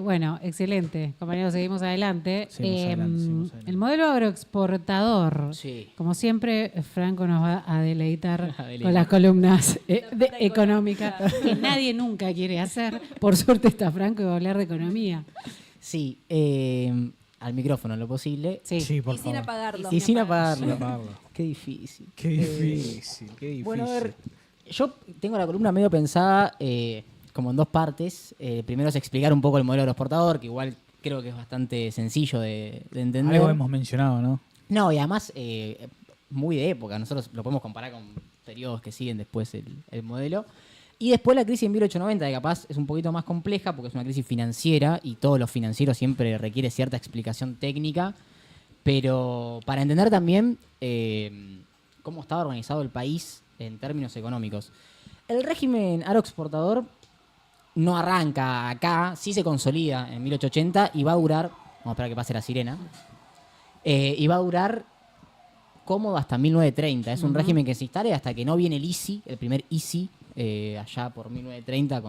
Bueno, excelente. Compañeros, seguimos adelante. Seguimos adelante. El modelo agroexportador. Sí. Como siempre, Franco nos va a deleitar A deleitar. con las columnas parte económicas que nadie nunca quiere hacer. Por suerte está Franco y va a hablar de economía. Sí, al micrófono en lo posible. Sí. Por Y sin favor. apagarlo. Y sin apagarlo. Sin apagarlo. Qué difícil. Qué difícil, qué difícil. Bueno, a ver, yo tengo la columna medio pensada como en dos partes. Primero es explicar un poco el modelo agroexportador, que igual creo que es bastante sencillo de entender. Algo hemos mencionado, ¿no? No, y además muy de época. Nosotros lo podemos comparar con periodos que siguen después el modelo. Y después la crisis en 1890, que capaz es un poquito más compleja porque es una crisis financiera y todo lo financiero siempre requiere cierta explicación técnica. Pero para entender también cómo estaba organizado el país en términos económicos. El régimen agroexportador no arranca acá, sí se consolida en 1880 y va a durar, vamos a esperar que pase la sirena, y va a durar cómodo hasta 1930. Es un régimen que se instala hasta que no viene el ISI, el primer ISI, allá por 1930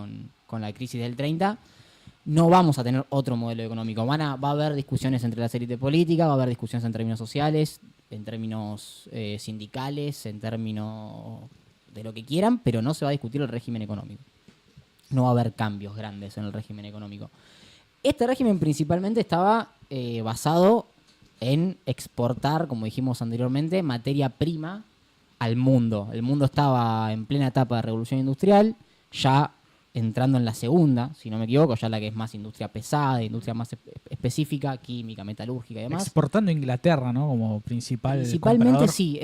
con la crisis del 30. No vamos a tener otro modelo económico. Va a haber discusiones entre las élites políticas, va a haber discusiones en términos sociales, en términos sindicales, en términos de lo que quieran, pero no se va a discutir el régimen económico. No va a haber cambios grandes en el régimen económico. Este régimen principalmente estaba basado en exportar, como dijimos anteriormente, materia prima al mundo. El mundo estaba en plena etapa de revolución industrial, ya entrando en la segunda, si no me equivoco, ya la que es más industria pesada, industria más específica, química, metalúrgica y demás. Exportando a Inglaterra, ¿no? Como principalmente Principalmente sí.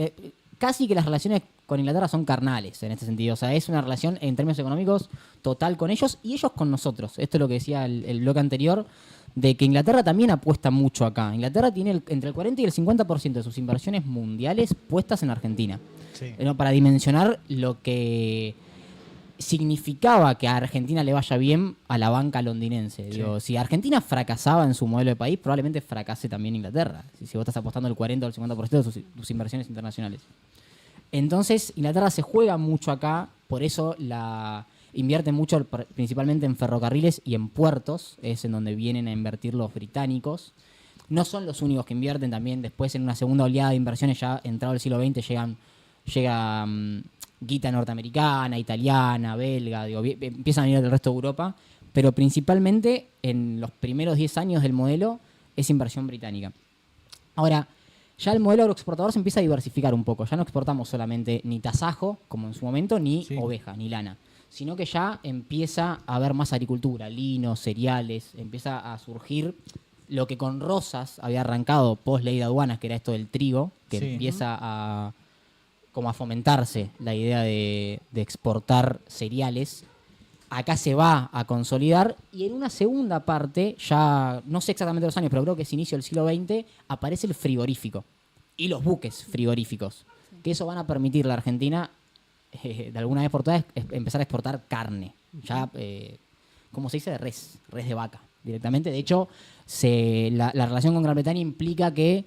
Casi que las relaciones con Inglaterra son carnales en este sentido. O sea, es una relación en términos económicos total con ellos y ellos con nosotros. Esto es lo que decía el bloque anterior, de que Inglaterra también apuesta mucho acá. Inglaterra tiene entre el 40 y el 50% de sus inversiones mundiales puestas en Argentina. Sí. Para dimensionar lo que significaba que a Argentina le vaya bien a la banca londinense. Sí. Digo, si Argentina fracasaba en su modelo de país, probablemente fracase también Inglaterra. Si vos estás apostando el 40 o el 50% de tus inversiones internacionales. Entonces, Inglaterra se juega mucho acá, por eso invierte mucho principalmente en ferrocarriles y en puertos, es en donde vienen a invertir los británicos. No son los únicos que invierten, también después en una segunda oleada de inversiones, ya entrado el siglo XX, llega guita norteamericana, italiana, belga, empiezan a venir del resto de Europa, pero principalmente en los primeros 10 años del modelo es inversión británica. Ahora, ya el modelo agroexportador se empieza a diversificar un poco. Ya no exportamos solamente ni tasajo, como en su momento, ni oveja, ni lana, sino que ya empieza a haber más agricultura, lino, cereales, empieza a surgir lo que con Rosas había arrancado post ley de aduanas, que era esto del trigo, que empieza a fomentarse la idea de exportar cereales. Acá se va a consolidar y en una segunda parte, ya no sé exactamente los años, pero creo que es inicio del siglo XX, aparece el frigorífico y los buques frigoríficos, que eso van a permitir a la Argentina, de alguna vez por todas, empezar a exportar carne, ya, ¿cómo se dice? De res de vaca, directamente. De hecho, la relación con Gran Bretaña implica que,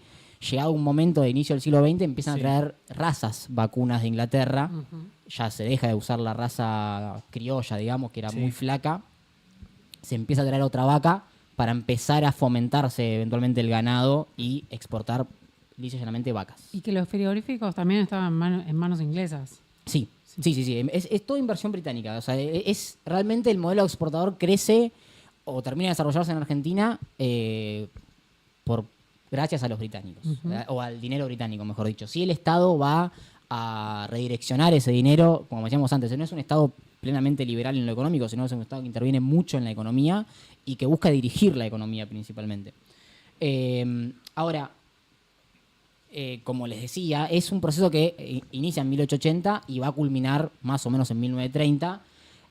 llegado un momento de inicio del siglo XX, empiezan a traer razas vacunas de Inglaterra. Ya se deja de usar la raza criolla, digamos, que era muy flaca. Se empieza a traer otra vaca para empezar a fomentarse eventualmente el ganado y exportar lisa y llanamente vacas. Y que los frigoríficos también estaban en manos inglesas. Sí. Es toda inversión británica. O sea, es realmente el modelo exportador crece o termina de desarrollarse en Argentina gracias a los británicos, o al dinero británico, mejor dicho. Si el Estado va a redireccionar ese dinero, como decíamos antes, no es un Estado plenamente liberal en lo económico, sino es un Estado que interviene mucho en la economía y que busca dirigir la economía principalmente. Ahora, como les decía, es un proceso que inicia en 1880 y va a culminar más o menos en 1930.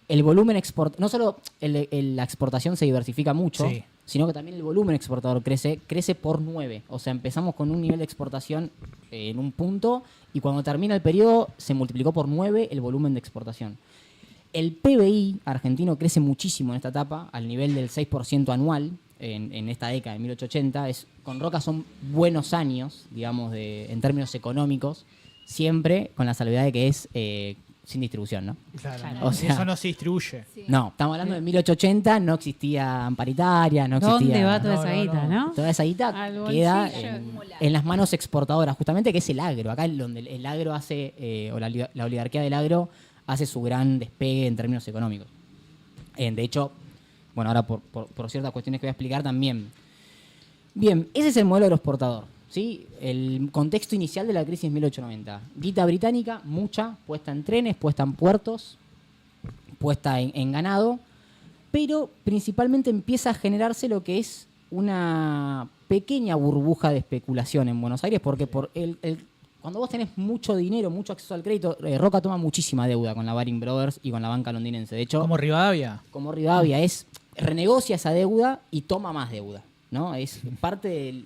El volumen no solo la exportación se diversifica mucho, sino que también el volumen exportador crece por 9. O sea, empezamos con un nivel de exportación en un punto y cuando termina el periodo se multiplicó por 9 el volumen de exportación. El PBI argentino crece muchísimo en esta etapa, al nivel del 6% anual en esta década de 1880. Con Roca son buenos años, digamos, en términos económicos, siempre con la salvedad de que sin distribución, ¿no? Claro, Claro. no, O sea- eso no se distribuye. Sí. No, estamos hablando de 1880, no existían paritarias, no existía... ¿Dónde va toda No, esa no, guita, no. no? Toda esa guita Al queda bolsillo. en las manos exportadoras, justamente, que es el agro. Acá donde el agro hace, o la oligarquía del agro hace su gran despegue en términos económicos. De hecho, bueno, ahora por ciertas cuestiones que voy a explicar también. Bien, ese es el modelo agroexportador, ¿sí? El contexto inicial de la crisis 1890. Guita británica, mucha, puesta en trenes, puesta en puertos, puesta en ganado, pero principalmente empieza a generarse lo que es una pequeña burbuja de especulación en Buenos Aires, porque cuando vos tenés mucho dinero, mucho acceso al crédito, Roca toma muchísima deuda con la Baring Brothers y con la banca londinense. De hecho, Como Rivadavia. como Rivadavia, renegocia esa deuda y toma más deuda, ¿no? Es parte del...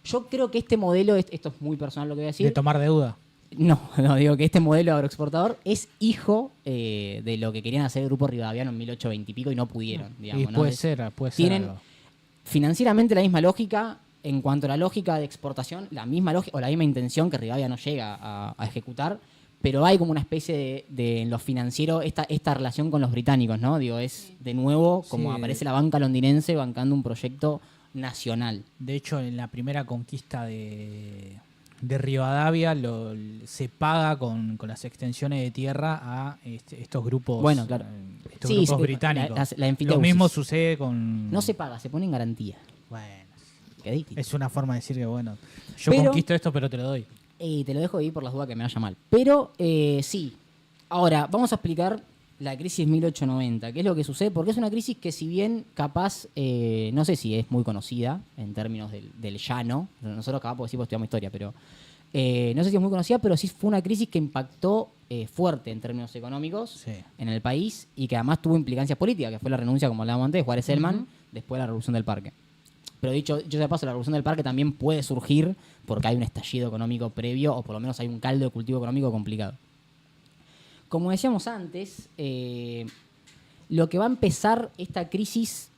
Yo creo que este modelo, esto es muy personal lo que voy a decir. De tomar deuda. No, digo que este modelo agroexportador es hijo de lo que querían hacer el grupo Rivadaviano en 1820 y pico y no pudieron, digamos. Y ¿no? puede ser tienen algo. financieramente la misma lógica, en cuanto a la lógica de exportación, la misma lógica o la misma intención que Rivadavia no llega a ejecutar, pero hay como una especie de en lo financiero esta relación con los británicos, ¿no? Digo, es de nuevo como Sí. aparece la banca londinense bancando un proyecto nacional. De hecho, en la primera conquista de Rivadavia se paga con las extensiones de tierra a estos grupos, Bueno, claro. estos Sí, grupos sí, británicos. la Lo enfiteusis. mismo sucede con... No se paga, se pone en garantía. Bueno, Qué distinto. es una forma de decir que, bueno, yo Pero- conquisto esto, pero te lo doy. Te lo dejo ahí por las dudas que me vaya mal. Pero sí. Ahora, vamos a explicar la crisis 1890. ¿Qué es lo que sucede? Porque es una crisis que si bien capaz, no sé si es muy conocida en términos del llano. Nosotros capaz porque sí, porque estudiamos historia, pero no sé si es muy conocida, pero sí fue una crisis que impactó fuerte en términos económicos Sí. en el país y que además tuvo implicancias políticas, que fue la renuncia, como hablábamos antes, de Juárez Selman, después de la Revolución del Parque. Pero dicho yo de paso, la Revolución del Parque también puede surgir porque hay un estallido económico previo o por lo menos hay un caldo de cultivo económico complicado. Como decíamos antes, lo que va a empezar esta crisis,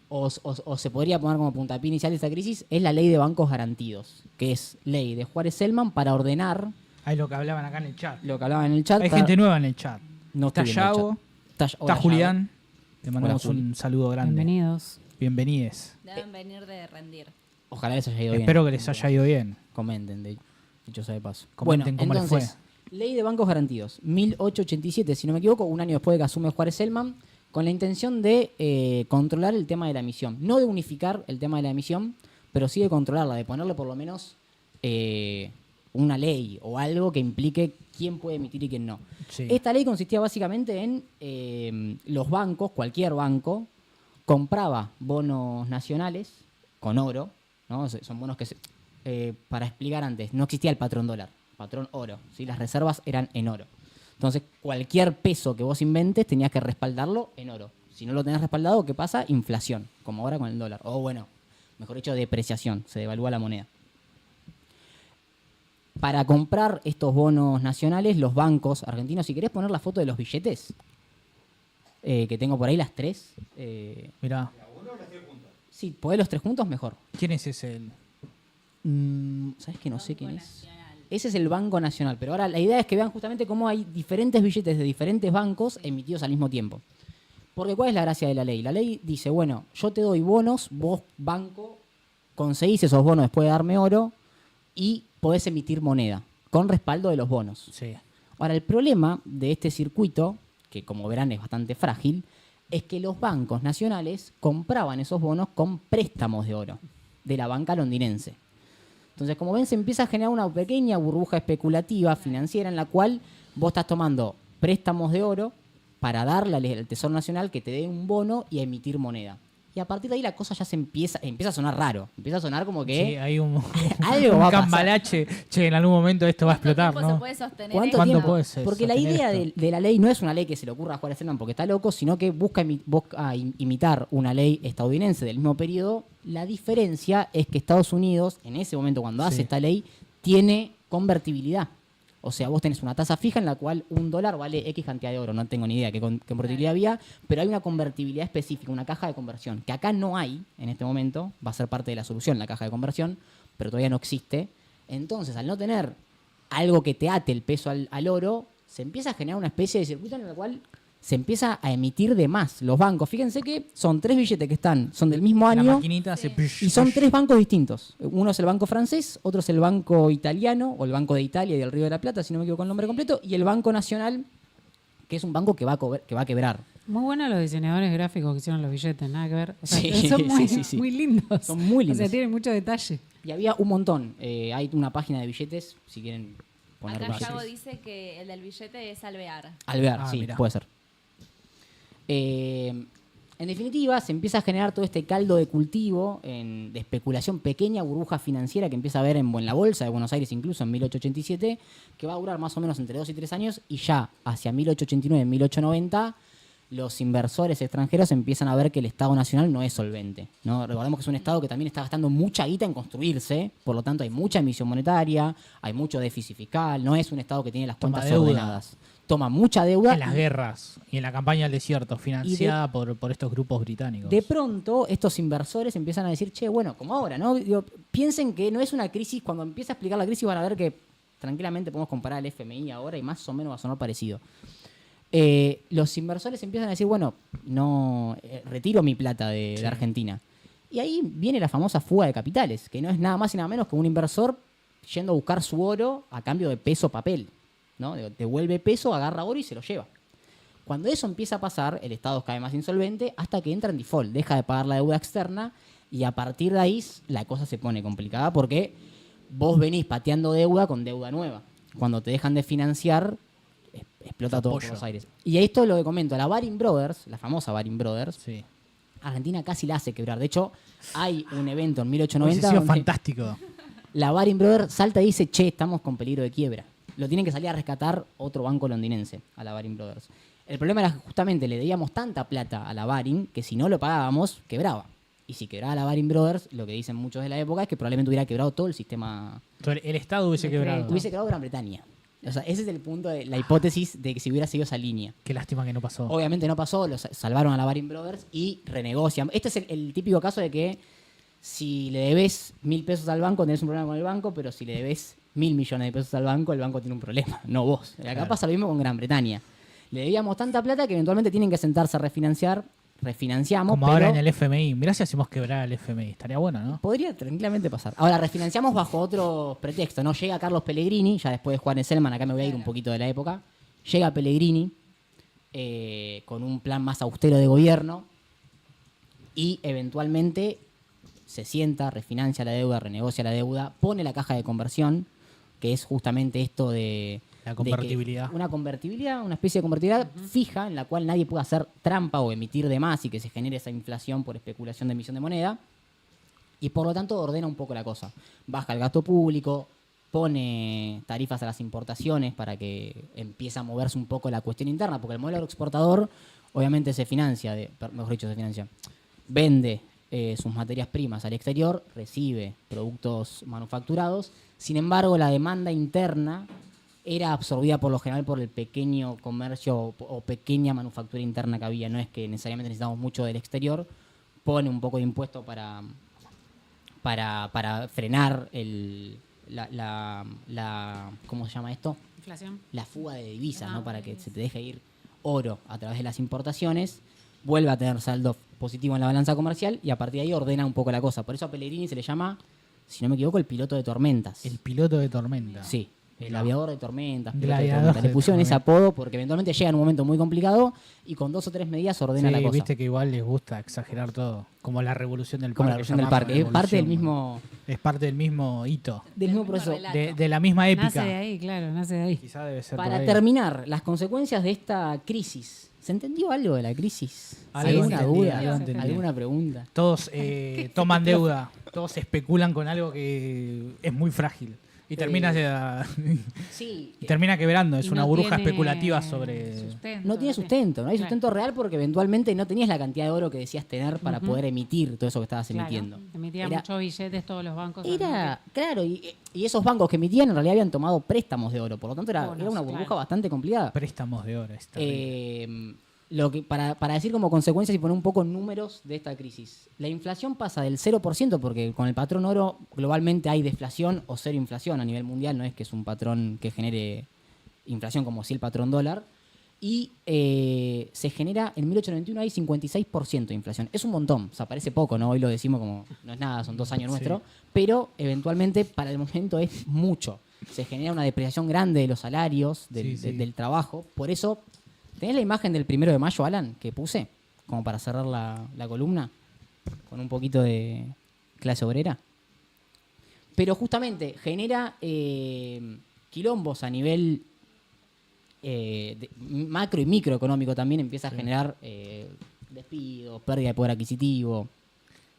o se podría poner como puntapié inicial de esta crisis, es la ley de bancos garantidos, que es ley de Juárez Selman para ordenar Ahí lo que hablaban acá en el chat. lo que hablaba en el chat. Hay gente nueva en el chat. No Está estoy viendo el Yago, chat. está Julián. Le mandamos Juli. un saludo grande. Bienvenidos. Bienvenides. Deben venir de rendir. Ojalá les haya ido bien. Espero que les haya ido bien. Comenten, dicho sea de paso. Comenten cómo les entonces, ley de bancos garantidos, 1887, si no me equivoco, un año después de que asume Juárez Selman, con la intención de controlar el tema de la emisión. No de unificar el tema de la emisión, pero sí de controlarla, de ponerle por lo menos una ley o algo que implique quién puede emitir y quién no. Sí. Esta ley consistía básicamente en los bancos, cualquier banco, compraba bonos nacionales con oro, ¿no? Son bonos que, para explicar antes, no existía el patrón dólar, patrón oro, ¿sí? Las reservas eran en oro. Entonces, cualquier peso que vos inventes tenías que respaldarlo en oro. Si no lo tenés respaldado, ¿qué pasa? Inflación, como ahora con el dólar. O bueno, mejor dicho, depreciación, se devalúa la moneda. Para comprar estos bonos nacionales, los bancos argentinos, si querés poner la foto de los billetes, que tengo por ahí las tres. Mirá, Sí, podés los tres juntos, mejor. ¿quién es ese? ¿Sabes que no sé quién es? Ese es el Banco Nacional, pero ahora la idea es que vean justamente cómo hay diferentes billetes de diferentes bancos emitidos al mismo tiempo. Porque ¿cuál es la gracia de la ley? La ley dice, bueno, yo te doy bonos, vos, banco, conseguís esos bonos después de darme oro y podés emitir moneda con respaldo de los bonos. Sí. Ahora, el problema de este circuito, que como verán es bastante frágil, es que los bancos nacionales compraban esos bonos con préstamos de oro de la banca londinense. Entonces, como ven, se empieza a generar una pequeña burbuja especulativa financiera en la cual vos estás tomando préstamos de oro para darle al Tesoro Nacional que te dé un bono y a emitir moneda. Y a partir de ahí la cosa ya empieza a sonar raro. Empieza a sonar como Sí, que hay un algo va a pasar. cambalache. Che, en algún momento esto va a explotar, ¿Cuánto tiempo ¿no? se puede sostener ¿Cuánto esto? tiempo? puede ser Porque la sostener idea esto? de la ley no es una ley que se le ocurra a Juárez Selman porque está loco, sino que busca imitar una ley estadounidense del mismo periodo. La diferencia es que Estados Unidos, en ese momento cuando hace Sí. esta ley, tiene convertibilidad. O sea, vos tenés una tasa fija en la cual $1 vale X cantidad de oro. No tengo ni idea qué convertibilidad había, pero hay una convertibilidad específica, una caja de conversión, que acá no hay en este momento. Va a ser parte de la solución la caja de conversión, pero todavía no existe. Entonces, al no tener algo que te ate el peso al oro, se empieza a generar una especie de circuito en el cual se empieza a emitir de más los bancos. Fíjense que son 3 billetes que son del mismo La año maquinita hace y son 3 bancos distintos. Uno es el banco francés, otro es el banco italiano, o el Banco de Italia y del Río de la Plata, si no me equivoco el nombre completo, y el Banco Nacional, que es un banco que va a quebrar. Muy buenos los diseñadores gráficos que hicieron los billetes, nada que ver. O sea, Sí, son muy, sí. muy lindos. Son muy lindos. O sea, tienen mucho detalle. Y había un montón. Hay una página de billetes, si quieren poner Acá billetes. Yago dice que el del billete es Alvear. Alvear, Ah, sí, mirá. puede ser. En definitiva, se empieza a generar todo este caldo de cultivo de especulación pequeña, burbuja financiera que empieza a haber en la bolsa de Buenos Aires, incluso en 1887, que va a durar más o menos entre 2 y 3 años, y ya hacia 1889, 1890, los inversores extranjeros empiezan a ver que el Estado Nacional no es solvente, ¿no? Recordemos que es un Estado que también está gastando mucha guita en construirse, por lo tanto hay mucha emisión monetaria, hay mucho déficit fiscal, no es un Estado que tiene las Toma cuentas deuda. ordenadas. Toma mucha deuda. En las guerras y en la campaña del desierto, financiada por estos grupos británicos. De pronto, estos inversores empiezan a decir, che, bueno, como ahora, ¿no? Digo, piensen que no es una crisis, cuando empieza a explicar la crisis van a ver que tranquilamente podemos comparar el FMI ahora y más o menos va a sonar parecido. Los inversores empiezan a decir, bueno, no retiro mi plata de Argentina. Y ahí viene la famosa fuga de capitales, que no es nada más y nada menos que un inversor yendo a buscar su oro a cambio de peso papel, ¿no? Devuelve peso, agarra oro y se lo lleva. Cuando eso empieza a pasar, el Estado cae más insolvente hasta que entra en default, deja de pagar la deuda externa y a partir de ahí la cosa se pone complicada porque vos venís pateando deuda con deuda nueva. Cuando te dejan de financiar, explota todo Apoyo. Buenos Aires. Y esto lo que comento, la Baring Brothers, la famosa Baring Brothers, Sí. Argentina casi la hace quebrar. De hecho, hay un evento en Hubiese 1890 sido donde fantástico. la Baring Brothers salta y dice, che, estamos con peligro de quiebra. Lo tienen que salir a rescatar otro banco londinense, a la Baring Brothers. El problema era que justamente le debíamos tanta plata a la Baring que si no lo pagábamos, quebraba. Y si quebraba la Baring Brothers, lo que dicen muchos de la época es que probablemente hubiera quebrado todo el sistema. Entonces, el Estado hubiese De quebrado. crédito. Hubiese quebrado Gran Bretaña. O sea, ese es el punto de la hipótesis de que si hubiera seguido esa línea. Qué lástima que no pasó. Obviamente no pasó, los salvaron a la Baring Brothers y renegocian. Este es el típico caso de que si le debes 1.000 pesos al banco, tenés un problema con el banco, pero si le debes 1.000 millones de pesos al banco, el banco tiene un problema, no vos. Acá Claro. pasa lo mismo con Gran Bretaña. Le debíamos tanta plata que eventualmente tienen que sentarse a refinanciar. Refinanciamos, Como pero ahora en el FMI. Mirá si hacemos quebrar el FMI. Estaría bueno, ¿no? podría tranquilamente pasar. Ahora, refinanciamos bajo otro pretexto, ¿no? Llega Carlos Pellegrini, ya después de Juan Selman, acá me voy a ir un poquito de la época. Llega Pellegrini con un plan más austero de gobierno y eventualmente se sienta, refinancia la deuda, renegocia la deuda, pone la caja de conversión, que es justamente esto de... La de que convertibilidad. una convertibilidad, una especie de convertibilidad fija en la cual nadie puede hacer trampa o emitir de más y que se genere esa inflación por especulación de emisión de moneda. Y por lo tanto ordena un poco la cosa. Baja el gasto público, pone tarifas a las importaciones para que empiece a moverse un poco la cuestión interna, porque el modelo agroexportador obviamente se financia, mejor dicho, se financia, vende sus materias primas al exterior, recibe productos manufacturados, sin embargo la demanda interna era absorbida por lo general por el pequeño comercio o pequeña manufactura interna que había, no es que necesariamente necesitamos mucho del exterior, pone un poco de impuesto para frenar ¿cómo se llama esto? Inflación. La fuga de divisas, Ah, ¿no? Para que divisas. se te deje ir oro a través de las importaciones, vuelve a tener saldo positivo en la balanza comercial y a partir de ahí ordena un poco la cosa. Por eso a Pellegrini se le llama, si no me equivoco, el piloto de tormentas. El piloto de tormenta. Sí, el Mirá. aviador de tormentas, piloto de Gladiador tormentas. Le de pusieron ese tormentas. apodo porque eventualmente llega en un momento muy complicado y con 2 o 3 medidas ordena Sí, la cosa. viste que igual les gusta exagerar todo. Como la revolución del Como la parque. revolución del llamamos parque. Es parte del revolución. mismo, Es parte del mismo hito. del mismo mismo proceso. relato. De la misma épica. Nace de ahí, claro, nace de ahí. Quizá debe ser Para por ahí. terminar, las consecuencias de esta crisis. ¿Se entendió algo de la crisis? Algo ¿Alguna entendí, duda? algo entendí. ¿Alguna pregunta? Todos toman deuda. Todos especulan con algo que es muy frágil. Y termina, Sí. termina quebrando. Es Y una no burbuja tiene especulativa sobre... sustento, No tiene sustento, no hay Claro. sustento real porque eventualmente no tenías la cantidad de oro que decías tener para poder emitir todo eso que estabas Claro, emitiendo. emitían Era- muchos billetes todos los bancos. al Era, claro, y esos bancos que emitían en realidad habían tomado préstamos de oro, por lo tanto era Bonos, una burbuja claro. bastante complicada. Préstamos de oro. Está Lo que para decir como consecuencias y poner un poco números de esta crisis. La inflación pasa del 0%, porque con el patrón oro globalmente hay deflación o cero inflación a nivel mundial, no es que es un patrón que genere inflación como si el patrón dólar, y se genera, en 1891 hay 56% de inflación. Es un montón, o sea, parece poco, ¿no? Hoy lo decimos como, no es nada, son 2 años nuestros, pero eventualmente para el momento es mucho. Se genera una depreciación grande de los salarios, del trabajo. Por eso, ¿tenés la imagen del 1 de mayo, Alan, que puse? Como para cerrar la columna, con un poquito de clase obrera. Pero justamente genera quilombos a nivel macro y microeconómico también, empieza a generar despidos, pérdida de poder adquisitivo.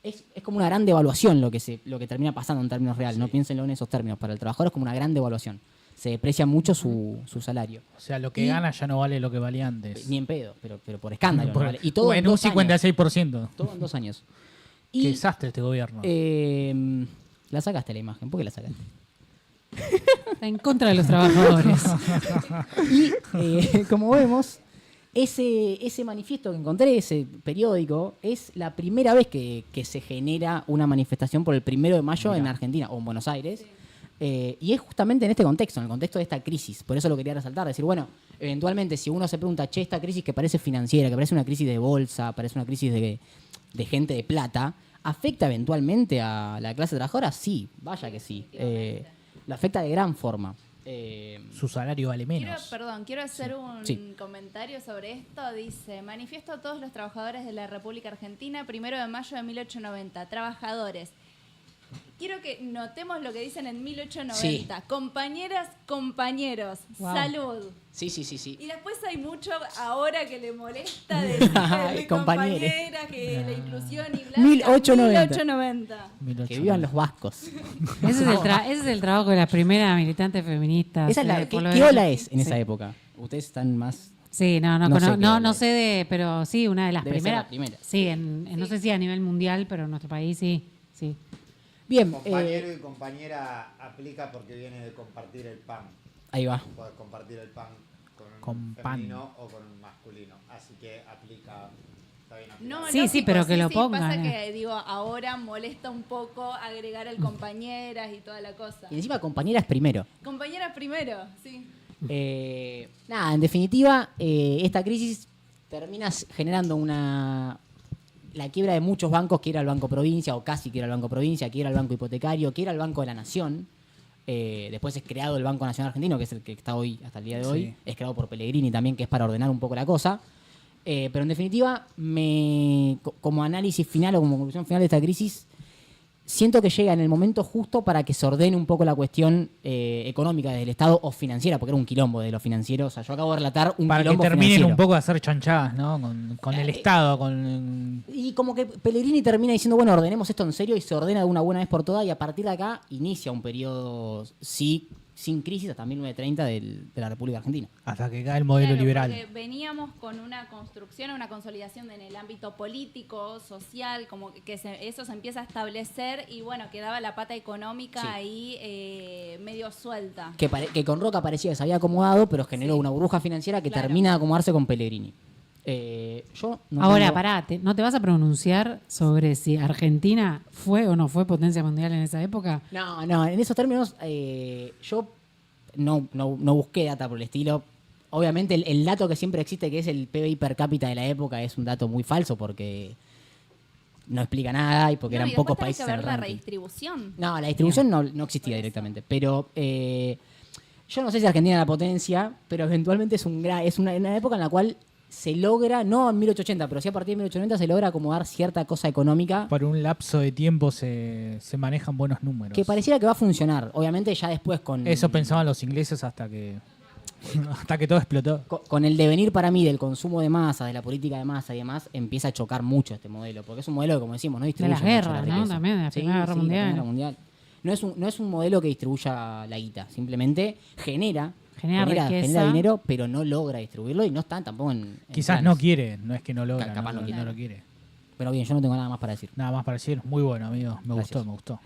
Es como una gran devaluación lo que termina pasando en términos reales. No piénsenlo en esos términos. Para el trabajador es como una gran devaluación. Se deprecia mucho su salario. O sea, lo que gana ya no vale lo que valía antes. Ni en pedo, pero por escándalo. Por- ¿no vale? Y todo en un 56%. Todo en 2 años. Qué Y desastre este gobierno. la sacaste la imagen. ¿Por qué la sacaste? Está en contra de los trabajadores. Y como vemos, ese manifiesto que encontré, ese periódico, es la primera vez que se genera una manifestación por el 1 de mayo en Argentina o en Buenos Aires. Y es justamente en este contexto, en el contexto de esta crisis. Por eso lo quería resaltar, decir, bueno, eventualmente si uno se pregunta, che, esta crisis que parece financiera, que parece una crisis de bolsa, parece una crisis de gente de plata, ¿afecta eventualmente a la clase trabajadora? Sí, vaya que sí. La afecta de gran forma. Su salario vale menos. Quiero hacer un Sí. comentario sobre esto. Dice, manifiesto a todos los trabajadores de la República Argentina, 1 de mayo de 1890. Trabajadores. Quiero que notemos lo que dicen en 1890. Sí. Compañeras, compañeros, Wow. salud. Sí. Y después hay mucho ahora que le molesta decir Compañeres. compañeras, que la inclusión y bla, 1890. 1890. Que vivan los vascos. Ese es el trabajo de las primeras militantes feministas. Esa es la, por lo ¿qué de- ola es en esa Sí. época? Ustedes están más... Sí, no No sé qué ola no es. sé de, pero sí, una de las Debe ser primeras. la primera. Sí, no sé si a nivel mundial, pero en nuestro país sí. Bien, Compañero y compañera aplica porque viene de compartir el pan. ahí va. Puedes compartir el pan con Con un pan. femenino o con un masculino. Así que aplica. Está bien aplicado. No, Sí, lógico, pero que lo pongan, Pasa que, digo, ahora molesta un poco agregar el compañeras y toda la cosa. Y encima compañeras primero. Compañeras primero, sí. Nada, en definitiva, esta crisis termina generando la quiebra de muchos bancos, que era el Banco Provincia, o casi que era el Banco Provincia, que era el Banco Hipotecario, que era el Banco de la Nación. Después es creado el Banco Nacional Argentino, que es el que está hoy, hasta el día de hoy. Sí. Es creado por Pellegrini también, que es para ordenar un poco la cosa. Pero en definitiva, como análisis final o como conclusión final de esta crisis, siento que llega en el momento justo para que se ordene un poco la cuestión económica del Estado o financiera, porque era un quilombo de lo financiero. O sea, yo acabo de relatar un Para que quilombo terminen financiero. un poco de hacer chanchadas, ¿no? Con el Estado, con... Y como que Pellegrini termina diciendo, bueno, ordenemos esto en serio y se ordena de una buena vez por todas y a partir de acá inicia un periodo, sí, sin crisis hasta 1930 de la República Argentina. Hasta que cae el modelo Claro, liberal. porque veníamos con una construcción, una consolidación en el ámbito político, social, como que eso se empieza a establecer y bueno, quedaba la pata económica Sí. ahí medio suelta. Que con Roca parecía que se había acomodado, pero generó Sí. una burbuja financiera que Claro. termina de acomodarse con Pellegrini. Yo no Ahora, tengo- pará, ¿no te vas a pronunciar sobre si Argentina fue o no fue potencia mundial en esa época? No, en esos términos yo no busqué data por el estilo. Obviamente el dato que siempre existe, que es el PBI per cápita de la época, es un dato muy falso porque no explica nada y porque No, eran y después pocos tenés países que en ver el la ranking. redistribución. No, la distribución no existía Por eso. directamente. Pero yo no sé si Argentina era la potencia, pero eventualmente es una época en la cual se logra, no en 1880, pero sí a partir de 1890 se logra acomodar cierta cosa económica Por un lapso de tiempo se manejan buenos números. que pareciera que va a funcionar. Obviamente ya después con... Eso pensaban los ingleses hasta que todo explotó. Con el devenir para mí del consumo de masa, de la política de masa y demás, empieza a chocar mucho este modelo. Porque es un modelo que, como decimos, no distribuye las mucho guerras, la ¿no? riqueza. También de la Primera Guerra la Mundial. Primera Guerra Mundial. No es un modelo que distribuya la guita. Simplemente genera Genera dinero, pero no logra distribuirlo y no está tampoco en Quizás planes. no quiere, no es que no logra, Capaz no, no quiere. no lo quiere. Pero bien, yo no tengo nada más para decir. Nada más para decir. Muy bueno, amigo. Me Gracias. gustó.